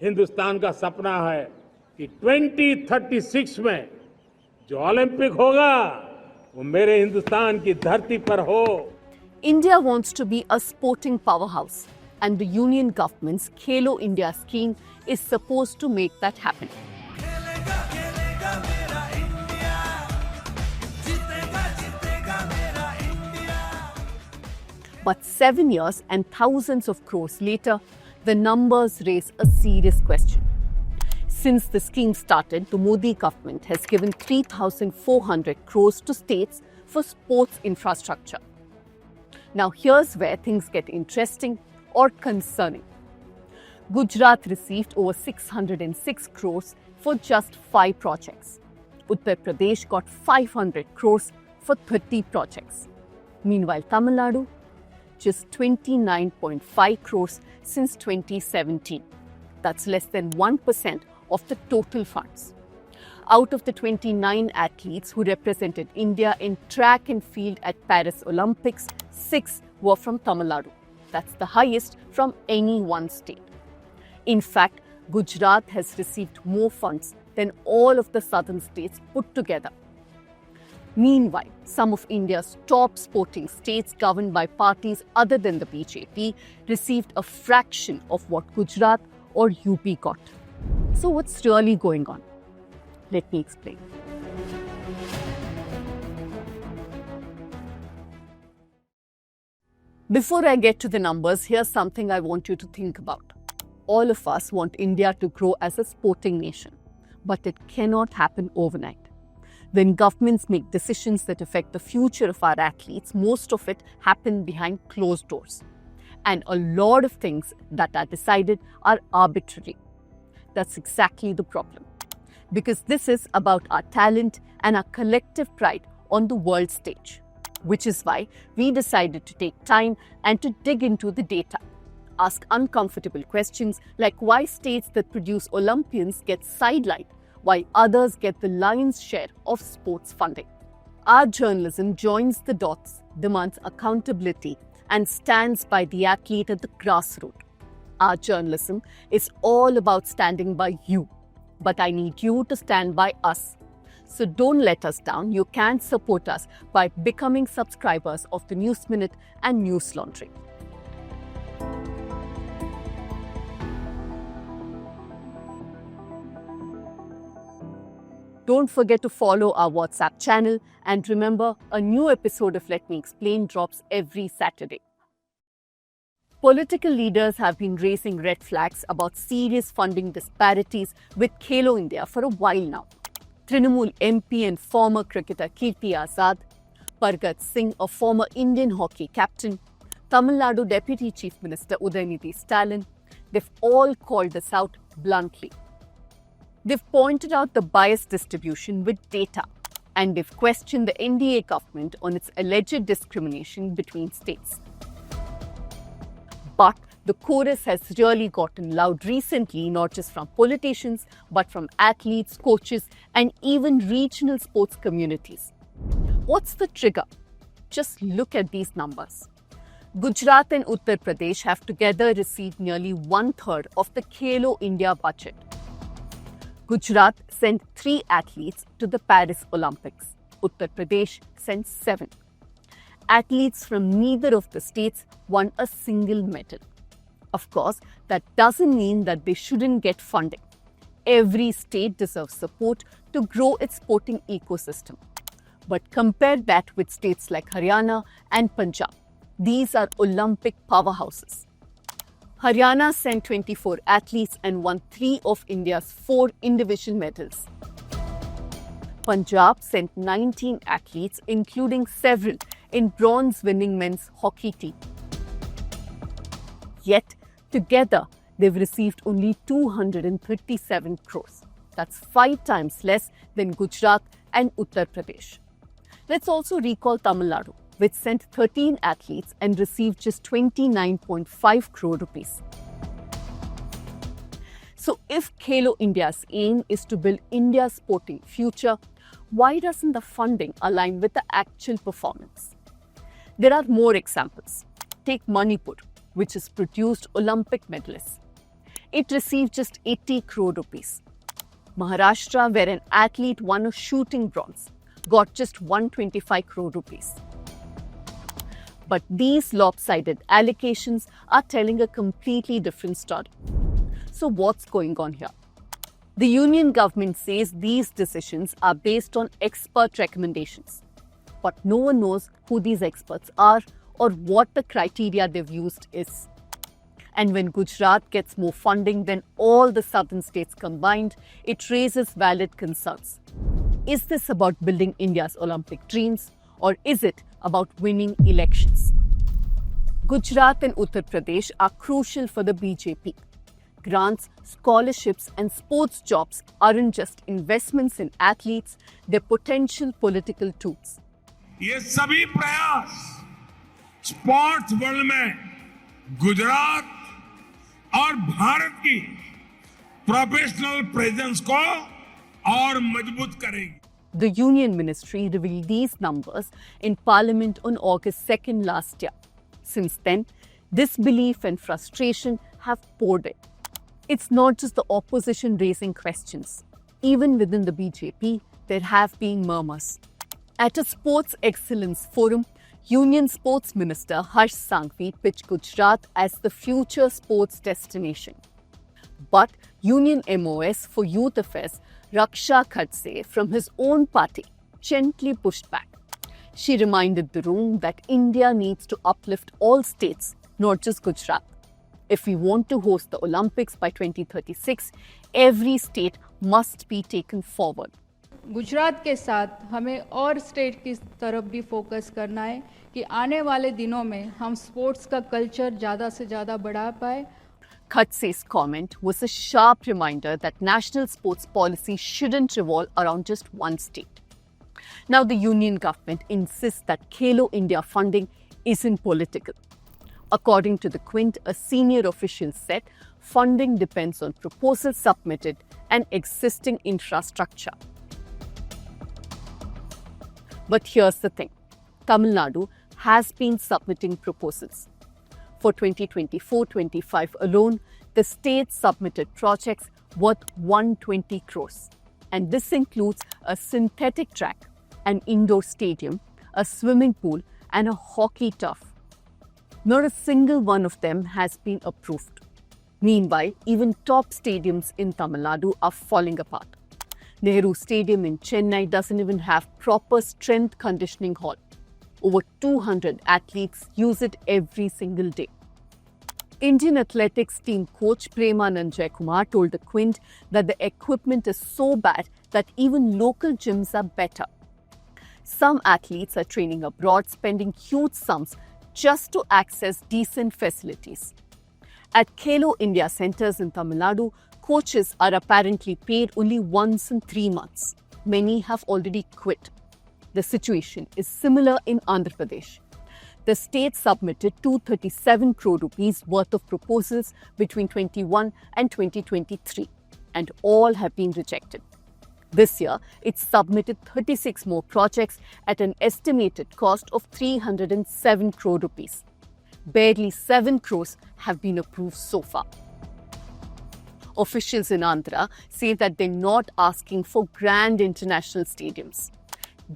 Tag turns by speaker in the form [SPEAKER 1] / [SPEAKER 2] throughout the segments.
[SPEAKER 1] हिंदुस्तान का सपना है कि 2036 में जो ओलंपिक होगा वो मेरे हिंदुस्तान की धरती पर हो।
[SPEAKER 2] India wants to be a sporting powerhouse, and the union government's Khelo India scheme is supposed to make that happen. But 7 years and thousands of crores later, the numbers raise a serious question. Since the scheme started, the Modi government has given 3,400 crores to states for sports infrastructure. Now here's where things get interesting or concerning. Gujarat received over 606 crores for just 5 projects. Uttar Pradesh got 500 crores for 30 projects. Meanwhile, Tamil Nadu, just 29.5 crores since 2017. That's less than 1% of the total funds. Out of the 29 athletes who represented India in track and field at Paris Olympics, 6 were from Tamil Nadu. That's the highest from any one state. In fact, Gujarat has received more funds than all of the southern states put together. Meanwhile, some of India's top sporting states governed by parties other than the BJP received a fraction of what Gujarat or UP got. So what's really going on? Let me explain. Before I get to the numbers, here's something I want you to think about. All of us want India to grow as a sporting nation, but it cannot happen overnight. When governments make decisions that affect the future of our athletes, most of it happen behind closed doors. And a lot of things that are decided are arbitrary. That's exactly the problem. Because this is about our talent and our collective pride on the world stage. Which is why we decided to take time and to dig into the data. Ask uncomfortable questions like why states that produce Olympians get sidelined, while others get the lion's share of sports funding. Our journalism joins the dots, demands accountability, and stands by the athlete at the grassroots. Our journalism is all about standing by you, but I need you to stand by us. So don't let us down. You can support us by becoming subscribers of the News Minute and News Laundry. Don't forget to follow our WhatsApp channel, and remember, a new episode of Let Me Explain drops every Saturday. Political leaders have been raising red flags about serious funding disparities with Khelo India for a while now. Trinamool MP and former cricketer Kirti Azad, Pargat Singh, a former Indian hockey captain, Tamil Nadu Deputy Chief Minister Udayanidhi Stalin, they've all called this out bluntly. They've pointed out the biased distribution with data, and they've questioned the NDA government on its alleged discrimination between states. But the chorus has really gotten loud recently, not just from politicians, but from athletes, coaches, and even regional sports communities. What's the trigger? Just look at these numbers. Gujarat and Uttar Pradesh have together received nearly 1/3 of the Khelo India budget. Gujarat sent 3 athletes to the Paris Olympics. Uttar Pradesh sent 7. Athletes from neither of the states won a single medal. Of course, that doesn't mean that they shouldn't get funding. Every state deserves support to grow its sporting ecosystem. But compare that with states like Haryana and Punjab. These are Olympic powerhouses. Haryana sent 24 athletes and won 3 of India's 4 individual medals. Punjab sent 19 athletes, including several in bronze-winning men's hockey team. Yet, together, they've received only 237 crores. That's 5 times less than Gujarat and Uttar Pradesh. Let's also recall Tamil Nadu, which sent 13 athletes and received just 29.5 crore rupees. So if Khelo India's aim is to build India's sporting future, why doesn't the funding align with the actual performance? There are more examples. Take Manipur, which has produced Olympic medalists. it received just 80 crore rupees. Maharashtra, where an athlete won a shooting bronze, got just 125 crore rupees. But these lopsided allocations are telling a completely different story. So what's going on here? The union government says these decisions are based on expert recommendations. But no one knows who these experts are or what the criteria they've used is. And when Gujarat gets more funding than all the southern states combined, it raises valid concerns. Is this about building India's Olympic dreams, or is it about winning elections? Gujarat and Uttar Pradesh are crucial for the BJP. Grants, scholarships and sports jobs aren't just investments in athletes, they're potential political tools.
[SPEAKER 3] ये सभी प्रयास sports world में गुजरात और भारत की professional presence को और मजबूत करेगी.
[SPEAKER 2] The Union Ministry revealed these numbers in Parliament on August 2nd last year. Since then, disbelief and frustration have poured in. It's not just the opposition raising questions. Even within the BJP, there have been murmurs. At a Sports Excellence Forum, Union Sports Minister Harsh Sanghvi pitched Gujarat as the future sports destination. But Union MOS for Youth Affairs Raksha Khadse from his own party gently pushed back. She reminded the room that India needs to uplift all states, not just Gujarat. If we want to host the Olympics by 2036, every state must be taken forward.
[SPEAKER 4] Gujarat के साथ हमें और state की तरफ भी focus करना है कि आने वाले दिनों में हम स्पोर्ट्स का कल्चर ज़्यादा से ज़्यादा बढ़ा पाए.
[SPEAKER 2] Khadse's comment was a sharp reminder that national sports policy shouldn't revolve around just one state. Now, the union government insists that Khelo India funding isn't political. According to the Quint, a senior official said funding depends on proposals submitted and existing infrastructure. But here's the thing. Tamil Nadu has been submitting proposals. For 2024-25 alone, the state submitted projects worth 120 crores. And this includes a synthetic track, an indoor stadium, a swimming pool, and a hockey turf. Not a single one of them has been approved. Meanwhile, even top stadiums in Tamil Nadu are falling apart. Nehru Stadium in Chennai doesn't even have proper strength conditioning hall. Over 200 athletes use it every single day. Indian athletics team coach Premanand Jayakumar told the Quint that the equipment is so bad that even local gyms are better. Some athletes are training abroad, spending huge sums just to access decent facilities. At Khelo India centers in Tamil Nadu, coaches are apparently paid only once in 3 months. Many have already quit. The situation is similar in Andhra Pradesh. The state submitted 237 crore rupees worth of proposals between 21 and 2023, and all have been rejected. This year, it submitted 36 more projects at an estimated cost of 307 crore rupees. Barely 7 crores have been approved so far. Officials in Andhra say that they're not asking for grand international stadiums,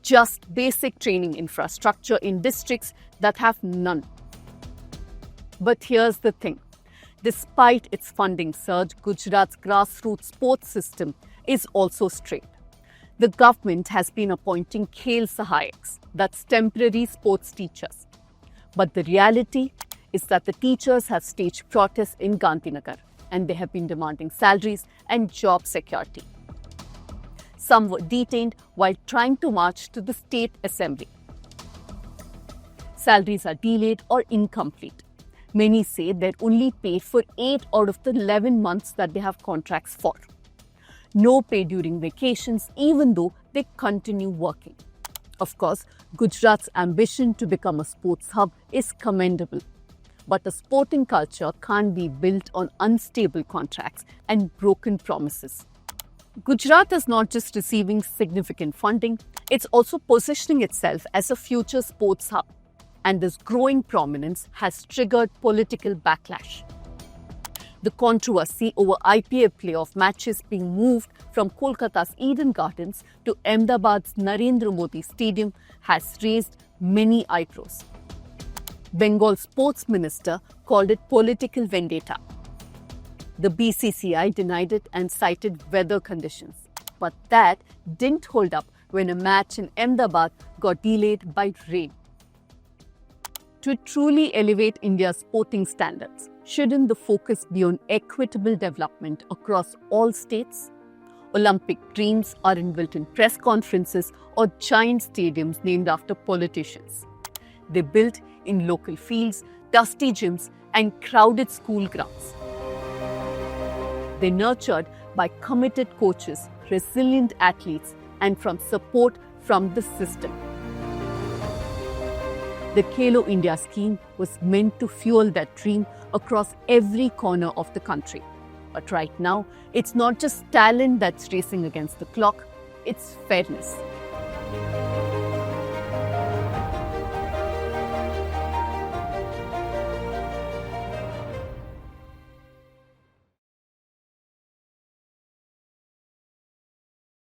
[SPEAKER 2] just basic training infrastructure in districts that have none. But here's the thing. Despite its funding surge, Gujarat's grassroots sports system is also strained. The government has been appointing Khel Sahayaks, that's temporary sports teachers. But the reality is that the teachers have staged protests in Gandhinagar, and they have been demanding salaries and job security. Some were detained while trying to march to the state assembly. Salaries are delayed or incomplete. Many say they're only paid for 8 out of the 11 months that they have contracts for. No pay during vacations, even though they continue working. Of course, Gujarat's ambition to become a sports hub is commendable. But a sporting culture can't be built on unstable contracts and broken promises. Gujarat is not just receiving significant funding, it's also positioning itself as a future sports hub. And this growing prominence has triggered political backlash. The controversy over IPL playoff matches being moved from Kolkata's Eden Gardens to Ahmedabad's Narendra Modi Stadium has raised many eyebrows. Bengal sports minister called it political vendetta. The BCCI denied it and cited weather conditions. But that didn't hold up when a match in Ahmedabad got delayed by rain. To truly elevate India's sporting standards, shouldn't the focus be on equitable development across all states? Olympic dreams aren't built in press conferences or giant stadiums named after politicians. They're built in local fields, dusty gyms, and crowded school grounds. They're nurtured by committed coaches, resilient athletes, and from support from the system. The Khelo India scheme was meant to fuel that dream across every corner of the country. But right now, it's not just talent that's racing against the clock, it's fairness.